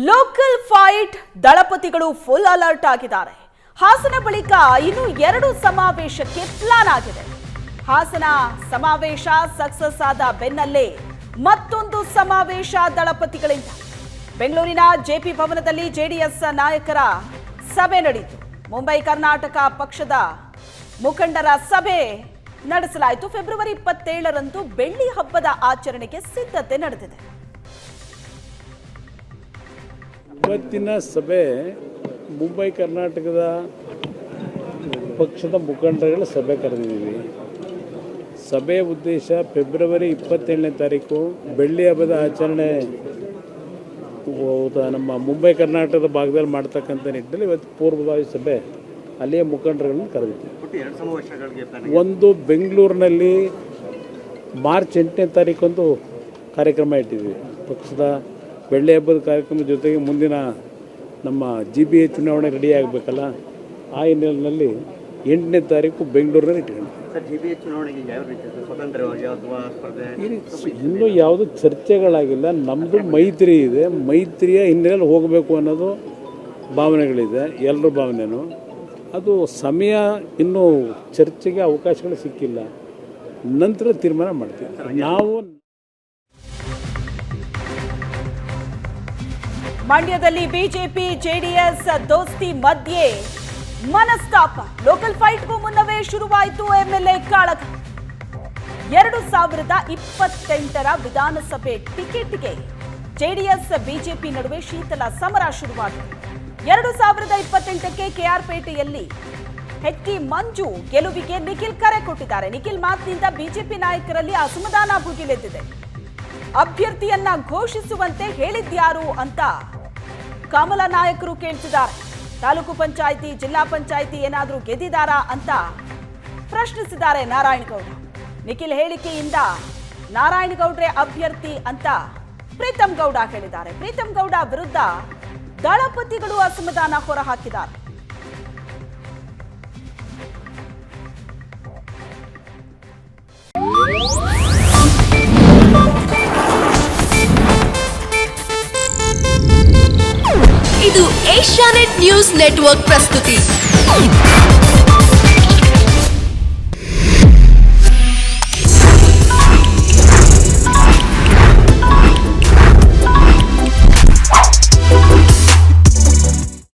Local fight ದಳಪತಿಗಳು full alert ಆಗಿದ್ದಾರೆ. ಹಾಸನ ಬಳಿಕ ಇನ್ನು 2 ಸಮಾವೇಶಕ್ಕೆ ಪ್ಲಾನ್ ಆಗಿದೆ. ಹಾಸನ ಸಮಾವೇಶ ಸಕ್ಸಸ್ ಆದ ಬೆನ್ನಲ್ಲೇ ಮತ್ತೊಂದು ಸಮಾವೇಶ ದಳಪತಿಗಳಿಂದ. ಬೆಂಗಳೂರಿನ ಜೆಪಿ ಭವನದಲ್ಲಿ ಜೆಡಿಎಸ್ ನಾಯಕರ ಸಭೆ ನಡೆಯಿತು. ಮುಂಬೈ ಕರ್ನಾಟಕ ಪಕ್ಷದ ಮುಖಂಡರ ಸಭೆ ನಡೆಸಲಾಯಿತು. ಫೆಬ್ರವರಿ 27ರಂದು ಬೆಳ್ಳಿ ಹಬ್ಬದ ಆಚರಣೆಗೆ ಸಿದ್ಧತೆ ನಡೆದಿದೆ. ಇವತ್ತಿನ ಸಭೆ ಮುಂಬೈ ಕರ್ನಾಟಕದ ಪಕ್ಷದ ಮುಖಂಡರುಗಳ ಸಭೆ ಕರೆದಿದ್ದೀವಿ. ಸಭೆಯ ಉದ್ದೇಶ ಫೆಬ್ರವರಿ 27ನೇ ತಾರೀಕು ಬೆಳ್ಳಿ ಹಬ್ಬದ ಆಚರಣೆ ನಮ್ಮ ಮುಂಬೈ ಕರ್ನಾಟಕದ ಭಾಗದಲ್ಲಿ ಮಾಡ್ತಕ್ಕಂಥ ನಿಟ್ಟಿನಲ್ಲಿ ಇವತ್ತು ಪೂರ್ವಭಾವಿ ಸಭೆ ಅಲ್ಲಿಯ ಮುಖಂಡರುಗಳನ್ನು ಕರೆದಿದ್ದೀವಿ. ಒಂದು ಬೆಂಗಳೂರಿನಲ್ಲಿ ಮಾರ್ಚ್ 8ನೇ ತಾರೀಕೊಂದು ಕಾರ್ಯಕ್ರಮ ಇಟ್ಟಿದ್ವಿ. ಪಕ್ಷದ ಬೆಳ್ಳಿ ಹಬ್ಬದ ಕಾರ್ಯಕ್ರಮದ ಜೊತೆಗೆ ಮುಂದಿನ ನಮ್ಮ GBA ಚುನಾವಣೆ ರೆಡಿ ಆಗಬೇಕಲ್ಲ, ಆ ಹಿನ್ನೆಲೆಯಲ್ಲಿ 8ನೇ ತಾರೀಕು ಬೆಂಗಳೂರಿನಲ್ಲಿ ಇಟ್ಕೊಂಡು ಇನ್ನೂ ಯಾವುದು ಚರ್ಚೆಗಳಾಗಿಲ್ಲ. ನಮ್ಮದು ಮೈತ್ರಿ ಇದೆ, ಮೈತ್ರಿಯ ಹಿನ್ನೆಲೆಯಲ್ಲಿ ಹೋಗಬೇಕು ಅನ್ನೋದು ಭಾವನೆಗಳಿದೆ, ಎಲ್ಲರ ಭಾವನೆಯೂ. ಅದು ಸಮಯ ಇನ್ನೂ ಚರ್ಚೆಗೆ ಅವಕಾಶಗಳು ಸಿಕ್ಕಿಲ್ಲ, ನಂತರ ತೀರ್ಮಾನ ಮಾಡ್ತೀವಿ ನಾವು. ಮಂಡ್ಯದಲ್ಲಿ ಬಿಜೆಪಿ ಜೆಡಿಎಸ್ ದೋಸ್ತಿ ಮಧ್ಯೆ ಮನಸ್ತಾಪ. ಲೋಕಲ್ ಫೈಟ್ಗೂ ಮುನ್ನವೇ ಶುರುವಾಯಿತು ಎಂಎಲ್ಎ ಕಾಳಗ. 2028ರ ವಿಧಾನಸಭೆ ಟಿಕೆಟ್ಗೆ ಜೆಡಿಎಸ್ ಬಿಜೆಪಿ ನಡುವೆ ಶೀತಲ ಸಮರ ಶುರುವಾಗಿದೆ. 2028ಕ್ಕೆ ಕೆಆರ್ಪೇಟೆಯಲ್ಲಿ ಹೆಚ್ಡಿ ಮಂಜು ಗೆಲುವಿಗೆ ನಿಖಿಲ್ ಕರೆ ಕೊಟ್ಟಿದ್ದಾರೆ. ನಿಖಿಲ್ ಮಾತಿನಿಂದ ಬಿಜೆಪಿ ನಾಯಕರಲ್ಲಿ ಅಸಮಾಧಾನ ಭುಗಿಲೆದ್ದಿದೆ. ಅಭ್ಯರ್ಥಿಯನ್ನ ಘೋಷಿಸುವಂತೆ ಹೇಳಿದ್ಯಾರು ಅಂತ ಕಮಲ ನಾಯಕರು ಕೇಳ್ತಿದ್ದಾರೆ. ತಾಲೂಕು ಪಂಚಾಯಿತಿ, ಜಿಲ್ಲಾ ಪಂಚಾಯಿತಿ ಏನಾದರೂ ಗೆದ್ದಿದ್ದಾರಾ ಅಂತ ಪ್ರಶ್ನಿಸಿದ್ದಾರೆ ನಾರಾಯಣಗೌಡ. ನಿಖಿಲ್ ಹೇಳಿಕೆಯಿಂದ ನಾರಾಯಣಗೌಡ್ರೆ ಅಭ್ಯರ್ಥಿ ಅಂತ ಪ್ರೀತಂ ಗೌಡ ಹೇಳಿದ್ದಾರೆ. ಪ್ರೀತಂ ಗೌಡ ವಿರುದ್ಧ ದಳಪತಿಗಳು ಅಸಮಾಧಾನ ಹೊರಹಾಕಿದ್ದಾರೆ. ಇದು ಏಷ್ಯಾನೆಟ್ ನ್ಯೂಸ್ ನೆಟ್ವರ್ಕ್ ಪ್ರಸ್ತುತಿ.